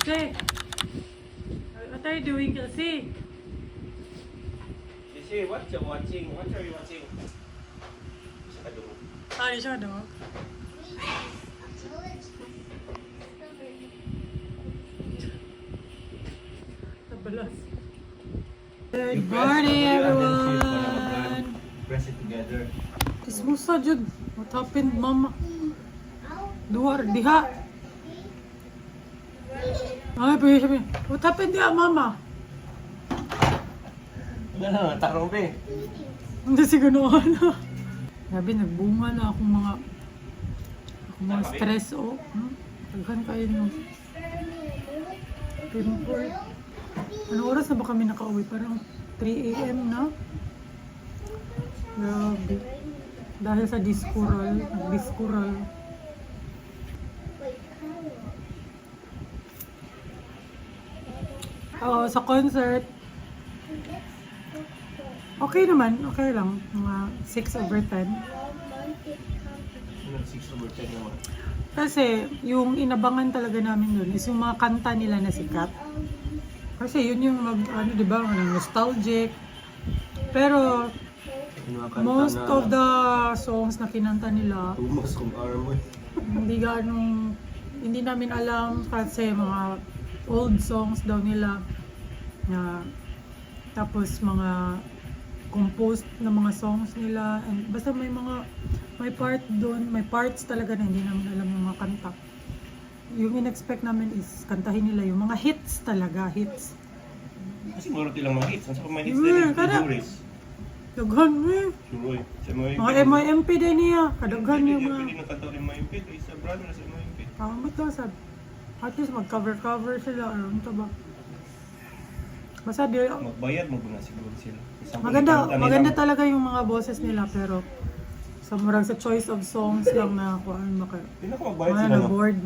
Kelsey. What are you doing, Kelsey? Kelsey, what you watching? What are you watching? Isa ka doon. Di siya, no? Tabalas. Good morning, everyone. Press it together. Kismusa, Jud. What happened, mama? Duwar, diha. Ay, pwede sabi. What happened diha, mama? Ano, tarong pe. Hindi si ganoon. Sabi, nagbunga na akong mga stress, oh. Taghan kayo nyo. Pimple. Ano oras na ba kami nakauwi? Parang 3 a.m. na. Grabe. Dahil sa Discoral, nag-Discoral. Sa concert, okay naman, okay lang. Mga 6/10. 6/10 naman. Kasi yung inabangan talaga namin doon is yung mga kanta nila na sikat. Kasi yun yung di ba, nostalgic. Pero most of the songs na kinanta nila, Tumas kung armoy. hindi namin alam kasi mga old songs daw nila na tapos mga composed na mga songs nila, and basta may part doon, may parts talaga na hindi namin alam yung mga kanta. Yung in-expect namin is kantahin nila yung mga hits talaga, hits. Kasi mura tilang mga hits. Ang sa mga hits Yeah, din, kada- juries. Daghan Suroy. Sa mga MIMP din niya, kadaghan yung mga Pwede na kanta rin MIMP. Isa brother sa MIMP. ba't daw sad? At least mag-cover sila or ano to ba? Basta di, Magbayad, magbuna siguro sila. Isang maganda talaga yung mga boses nila, pero sa murag sa choice of songs lang na ako Hindi na ako magbayad sila. No? board.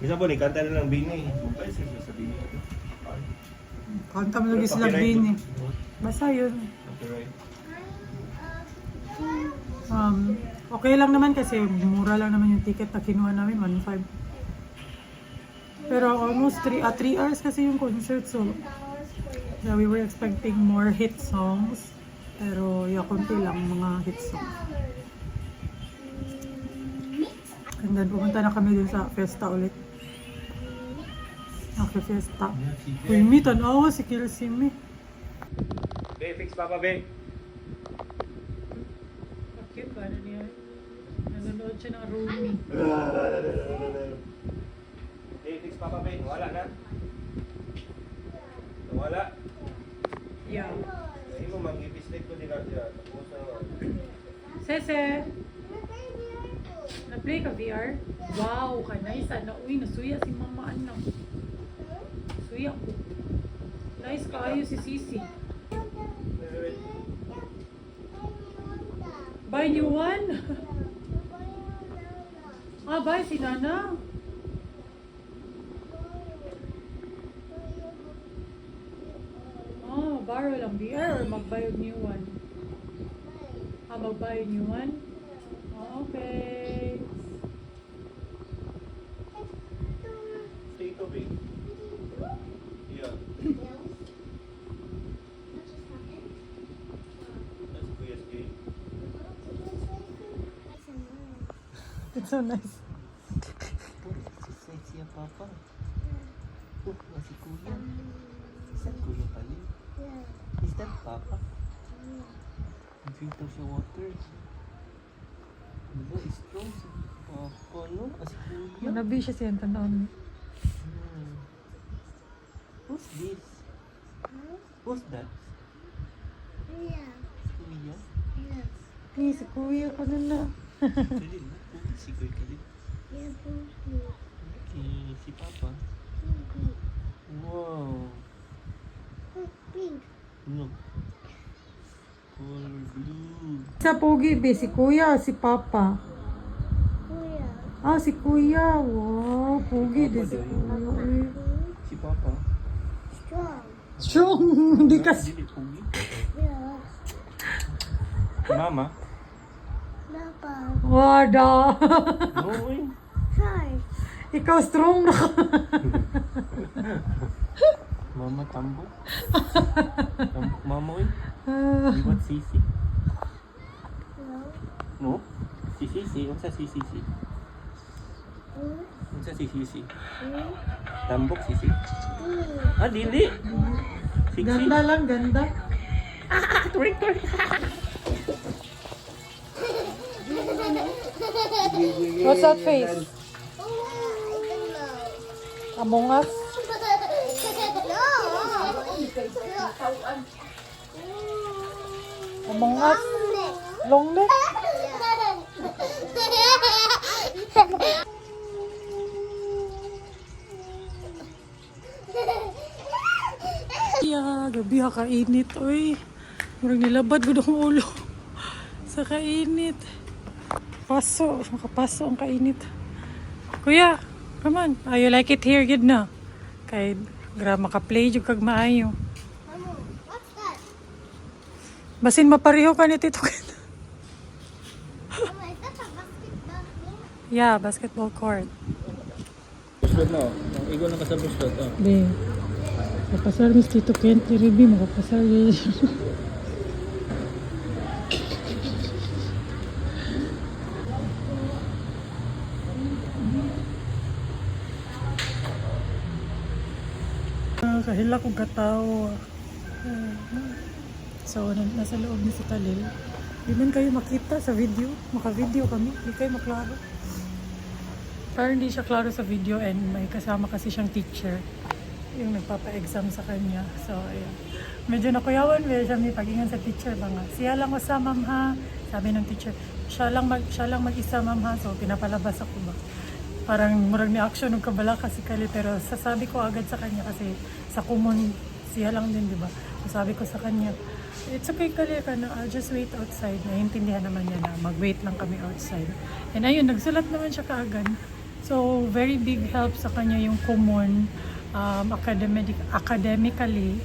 Isa po, kanta na lang Bini. Magbayad sila sa Bini. Kanta mo lagi sila Bini. Basta yun. Copyright. Okay lang naman kasi mura lang naman yung ticket na kinuha namin, 1.5. Pero almost 3 hours kasi yung concert, so yeah, we were expecting more hit songs. Pero konti lang mga hit songs. And then pumunta na kami dun sa Fiesta ulit. Fiesta. Uy, mi, tanawa si Kelsey, mi. Be, fix Papa Be. Cute ba na niya? Nanonood siya ng Rumi. Be, fix Papa Be. Wala na. Wala. Yeah. Hindi mo mag-i-dislike ko din natin. Tapos Sese! Na-play ka VR? Wow, nice. Uy, nasuya si mama ano. Suya ko. Nice kaayo si Sisi. Buy new one? Buy si Nana. Borrow lang VR or mag-buy a new one? Mag-buy a new one? Okay. Tito Be. Yeah. That's Kuya's game. It's so nice. Si Papa. Si Kuya. Is that Kuya pala? Is that Papa? Filter siya water. Diba, strong si Papa, no? Si Kuya. Manabi siya siyang tanong. Who's this? Who's that? Kuya. Si Kuya ko na. Kalil, no? Si Kuya Kalil. Okay, si Papa. Wow. No. Color blue. Sa Pogi, be, si Kuya, si Papa. Si Kuya. Wow, Pogi din si Kuya. Si Papa. Strong. Hindi kasi. Dili, Pogi. Mama. Wada. No, eh. Ikaw strong na ka. Tambok. Tambok mamoy. You want sisi? No? Sisi? Unsa sisi? Unsa sisi? Tambok sisi? Ah, dili. Siksi. Ganda lang, ganda. Turing. What's that face? Among Us? Among Us? Long neck? Yeah, gabi ha, kainit. Uy, murag nilabad ko akong ulo. Sa kainit. Makapaso ang kainit. Kuya, come on. Oh, you like it here, good na? Kay, maka-play jud kag maayo. What's that? Basin mapareho ka ni Tito Ken. Mama, is that a basketball thing? Yeah, basketball court. Buslot na. Ang igo na ka sa buslot. Oh. Be, mapasar mis Tito Ken. Tiribi, makapasar yun. Kahila kong katao. So, nasa loob ni si Kalil. Di man kayo makita sa video. Maka-video kami. Di kayo maklaro. Parang hindi siya klaro sa video and may kasama kasi siyang teacher. Yung nagpapa-exam sa kanya. So, ayan. Medyo nakuyawan. Medyo siya may pag-ingan sa teacher ba nga. Siya lang usa, ma'am ha. Sabi ng teacher. Siya lang mag-isa, ma'am ha. So, pinapalabas ako ba. Parang murag ni action ng kabala kasi Kali. Pero sasabi ko agad sa kanya kasi sa common siya lang din, di ba? So, sabi ko sa kanya, it's okay Kali ka na, I'll just wait outside. Naiintindihan naman niya na mag-wait lang kami outside. And ayun, nagsulat naman siya kaagad. So, very big help sa kanya yung common academically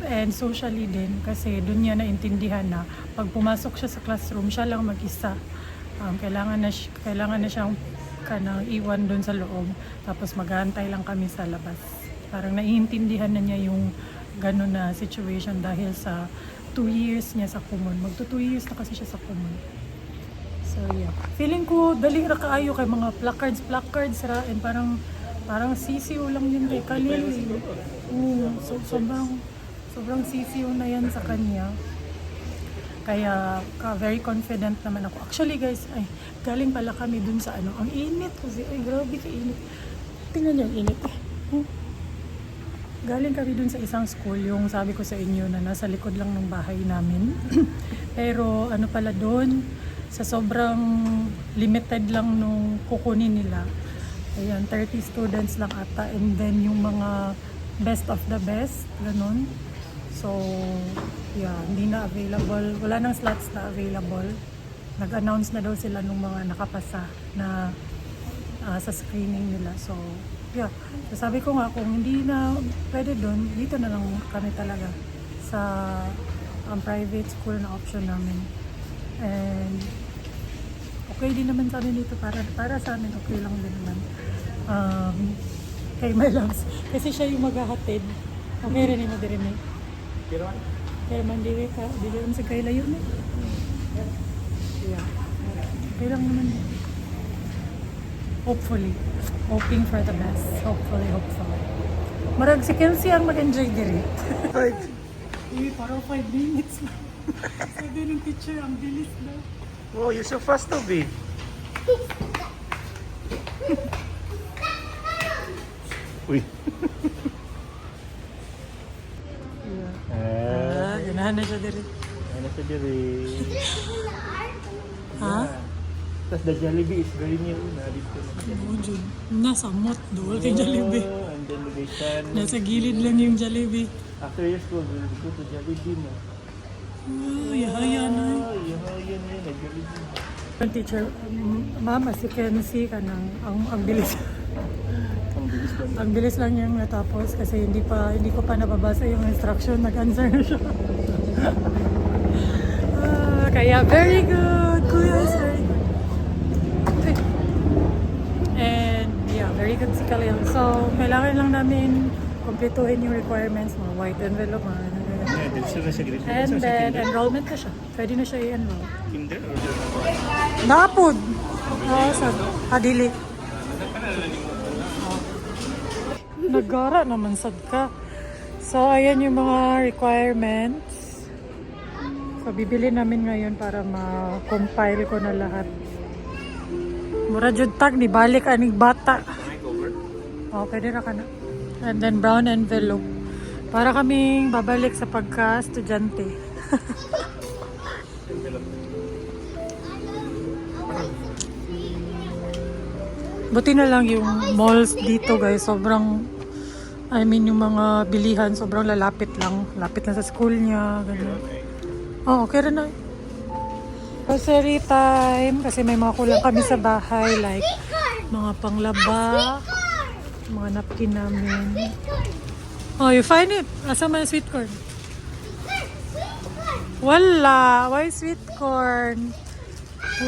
and socially din kasi doon niya naintindihan na pag pumasok siya sa classroom, siya lang mag-isa. Kailangan na siyang kanang iwan doon sa loob tapos mag-aantay lang kami sa labas. Parang naiintindihan na niya yung gano'n na situation dahil sa 2 years niya sa common. Magto 2 years na kasi siya sa common. So yeah. Feeling ko dali ra kaayo kay mga placards ra and parang sisiw lang yun kay Kalil. So sobrang sisiw na yan sa kanya. Kaya very confident naman ako. Actually guys, galing pala kami dun sa ang init kasi grabe ka init. Tingnan niyo ang init. Galing kami dun sa isang school, yung sabi ko sa inyo na nasa likod lang ng bahay namin. Pero pala dun, sa sobrang limited lang nung kukunin nila. Ayan, 30 students lang ata. And then yung mga best of the best, ganun. So, yeah, hindi na available. Wala nang slots na available. Nag-announce na daw sila nung mga nakapasa na sa screening nila. So, yeah. So, sabi ko nga, kung hindi na pwede doon, dito na lang kami talaga sa private school na option namin. And okay din naman sa amin dito. Para sa amin, okay lang din naman. Kay my loves. Kasi siya yung maghahatid. Okay rin mo din eh. Pero man dili ka, dili sa kay layo na. Yeah. Okay lang naman. Hopefully. Hoping for the best. Hopefully. Marag si Kelsey ang mag-enjoy diri. Parang 5 minutes na. Sabi ng teacher, ang bilis na. Oh, you're so fast to be. Uy. Ganahan na siya diri. Ano sa diri? Ha? Tapos the Jollibee is very new na dito. Nasa mot doon kay Jollibee. And then the Shan. Nasa gilid lang yung Jollibee. After your school, we'll go to Jollibee mo. Yahaya na. Yun, nag-Jollibee. Ang teacher, mama, si Kenzie ka nang ang bilis. Ang bilis ba? Ang bilis lang niyang natapos kasi hindi ko pa nababasa yung instruction, nag-answer na siya. Kaya very good, kuya is very good. And yeah, very good si Kalil. So, kailangan lang namin kumpletuhin yung requirements mo, white envelope, Yeah, that's na siya grade. and then enrollment na siya. Pwede na siya i-enroll. Kinder or Napod! Oo, sa Adili. Nagara naman sad ka. So, ayan yung mga requirements. So, bibili namin ngayon para ma-compile ko na lahat. Mura jud tag ni balik aning bata. Oh, pwede na ka na. And then brown envelope. Para kaming babalik sa pagka-estudyante. Buti na lang yung malls dito guys. Sobrang, yung mga bilihan, sobrang lalapit lang. Lapit lang sa school niya. Ganun. Oh, okay rin na. Grocery time. Kasi may mga kulang kami sa bahay. Like, mga panglaba. Mga napkin namin. Oh, you find it? Asa man sweet corn? Wala. Why sweet corn?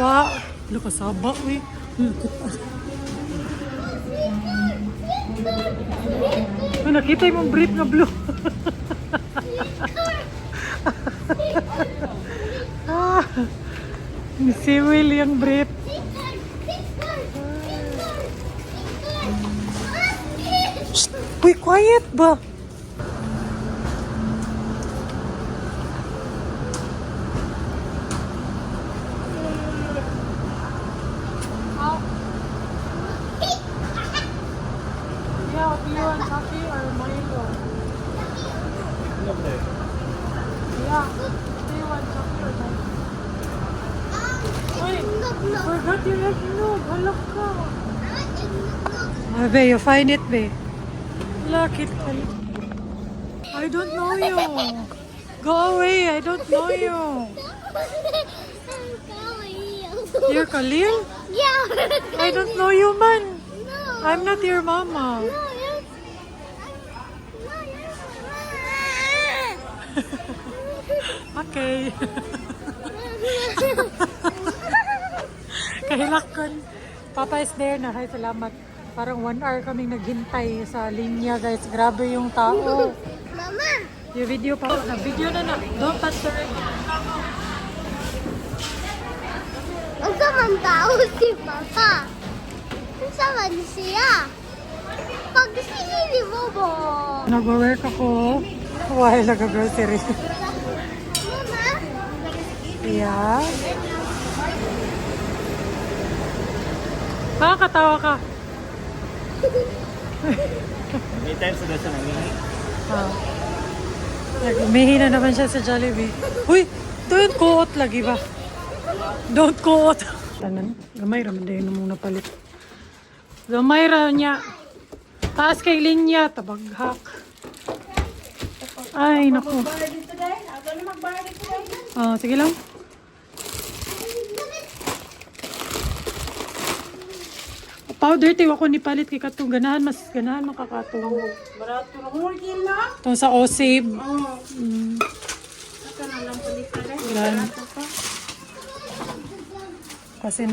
Wow. Wala kasaba, uy. Oh, nakita yung brief na blue. Si Will yung brief. Shh! Uy, quiet ba? Yeah, what do you want, coffee or Milo? Yeah, do you want coffee or Milo? Uy, forgot your eggnog. Halak ka. Be, you find it, be. Look, it. I don't know you. Go away, I don't know you. You're Khalil? Yeah. I don't know you, man. No. I'm not your mama. No, you're. Okay. Kahilakon. Papa is there na. Hay, salamat. Parang 1 hour kaming naghintay sa linya, guys. Grabe yung tao. Mama. Yung video pa. Na-video na na. Don't touch the red. Ang saman tao si Papa. Ang saman siya. Pag sinili mo mo. Nag-work ako while nag-grocery. Mama. Yeah. Katawa ka. may times na siya nangyay. Nag-umihi na naman siya sa Jollibee. Uy! Don't quote lagi ba? Don't quote. Tanan. Gamay raman din mong napalit. Gamay ra niya. Taas kay linya. Tabaghak. Ay, naku. Sige lang. Powder tayo ako ni palit kay katong ganahan makakatong. Barato na mo na. Itong sa O-Save. Ito na lang palit pala. Yan. Kasi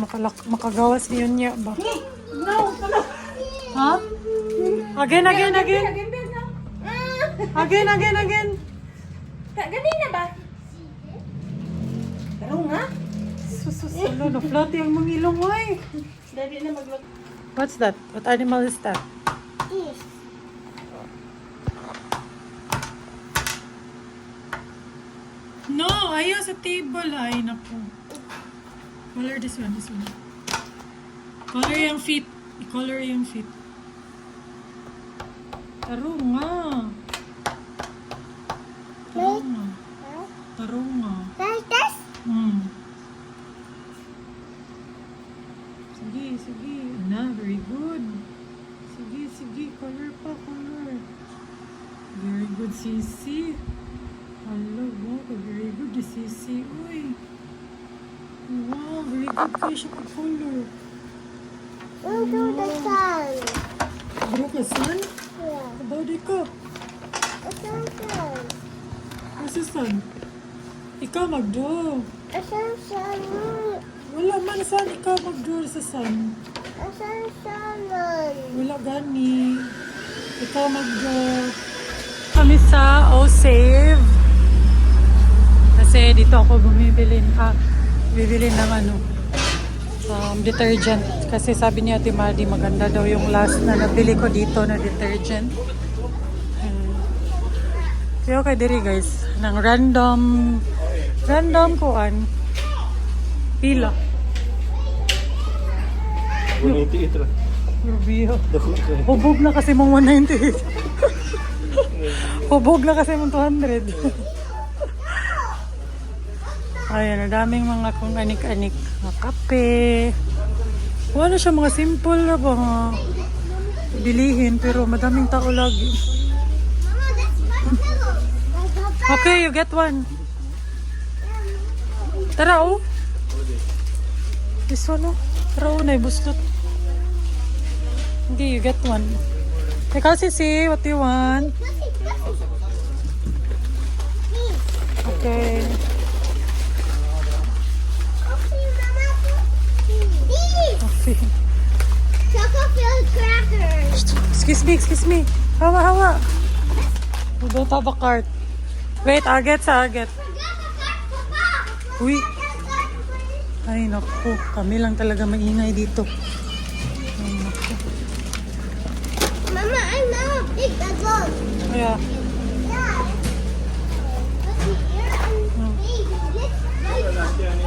makagawas niyo niya ba? No, ano? Ha? Again. Again. Ganina ba? Pero nga? Sususulo, na-float yung mga ilong mo eh. Dali na maglot. What's that? What animal is that? Yes. No, ayaw sa table. Ay, naku. Color this one. Color yung feet. I-color yung feet. Taro nga. Like this? Sige. Na, very good. Sige. Color pa. Very good, Sisi. Hello, wow. Very good, Sisi. Uy. Wow, very good kayo siya pag-color. Into the sun. Bro ka, son? Yeah. Kabawdi ka. It's a sun. Kasi, son? Ikaw mag-draw. It's a sun. Wala man, son. Ikaw mag-draw sa sun. It's a sun. Wala gani. Ikaw kami sa O-Save. Kasi dito ako bibili ng detergent. Kasi sabi niya Ate Madi, maganda daw yung last na nabili ko dito na detergent. Kaya okay diri guys, ng random kuan. Pila. 188 ra. Rubio. Dako ka. Hubog na kasi mong 198. Hubog na kasi mong 200. Ayan, daming mga kung anik-anik na kape. Wala siya mga simple na ba nga bilihin, pero madaming tao lagi. Okay, you get one. Tara, oh. This one, oh. Tara, oh, naibustot. Okay, you get one. Ikaw, Sisi, what do you want? Okay. Coffee. Chocolate crackers. Excuse me. Hawa. We don't have a cart. Wait, Aget. Uy. Ay, naku. Kami lang talaga maingay dito. Ay, naku. Mama, I know. Big dog. Kaya,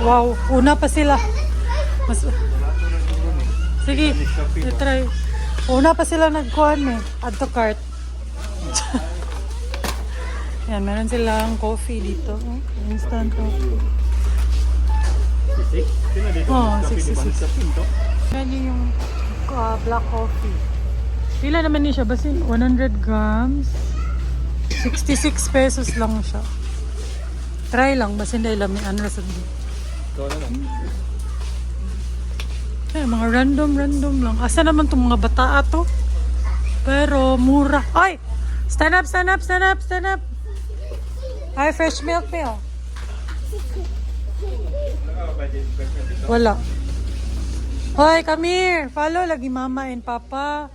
wow. Una pa sila. Sige, try. Una pa sila nagkuhan add to cart. Yan, meron silang coffee dito. Instant coffee. Oh, 66. Yan yung black coffee. Pila naman niya siya? Basin 100 grams. 66 pesos lang siya. Try lang. Basin dahil may unrest. Ikaw na lang. Eh, mga random lang. Asa naman itong mga bataa to? Pero mura. Ay! Stand up! Ay, fresh milk meal. Wala. Hoy, come here. Follow lagi mama and papa.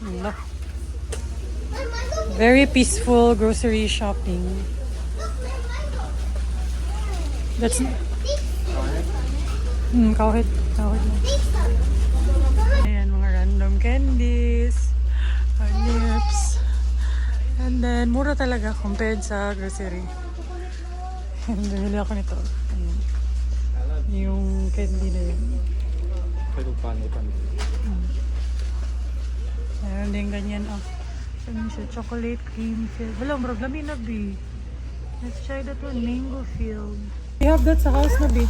Wala. Very peaceful grocery shopping. That's kahit na. Ayan, mga random candies, nips. And then, mura talaga compared sa grocery. Bumili ako nito. Ayan. Yung candy na yun. Pero paano? Meron din ganyan. Ano siya? Chocolate cream filled. Wala, marag lamin na, B. Let's try that one. Mango filled. We have that sa house na, B.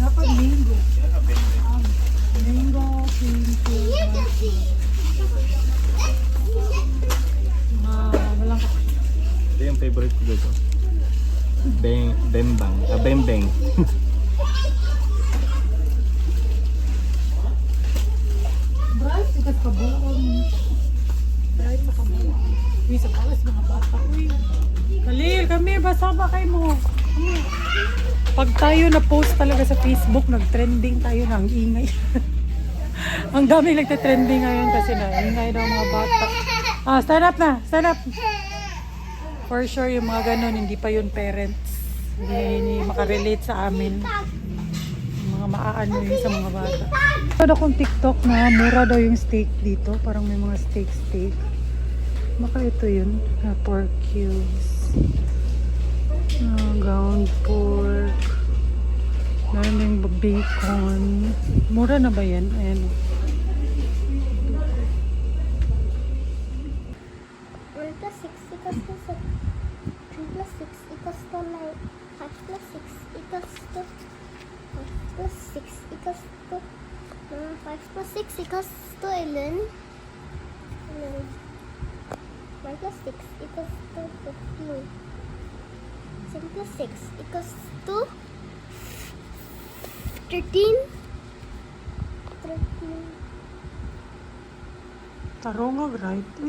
Dapat mango. Mango cream filled. Walang Ito yung favorite ko dito. Bembang. Bembeng. bright sa kabuang. Bright sa kabuang. Uy, sa kalas mga bata. Uy, Khalil, kami, basama kayo mo. Kami. Pag tayo na post talaga sa Facebook, nag-trending tayo ng ingay. Ang dami nagte-trending ngayon kasi na ingay daw mga bata. Stand up na, stand up. For sure, yung mga ganun, hindi pa yun parents. Hindi makarelate sa amin. Yung mga maaano yun sa mga bata. Ito akong TikTok na mura daw yung steak dito. Parang may mga steak. Baka ito yun. Pork cubes. Ground pork. Meron din bacon. Mura na ba yan? Ayan. 1 plus 6 equals to 6. 3 plus 6 equals to 9. 5 plus 6 equals to 5 plus 6 equals to 5 plus 6 equals to 11. 1 plus 6 equals to 15. 7 plus 6 equals to 13. 13. Tarong right.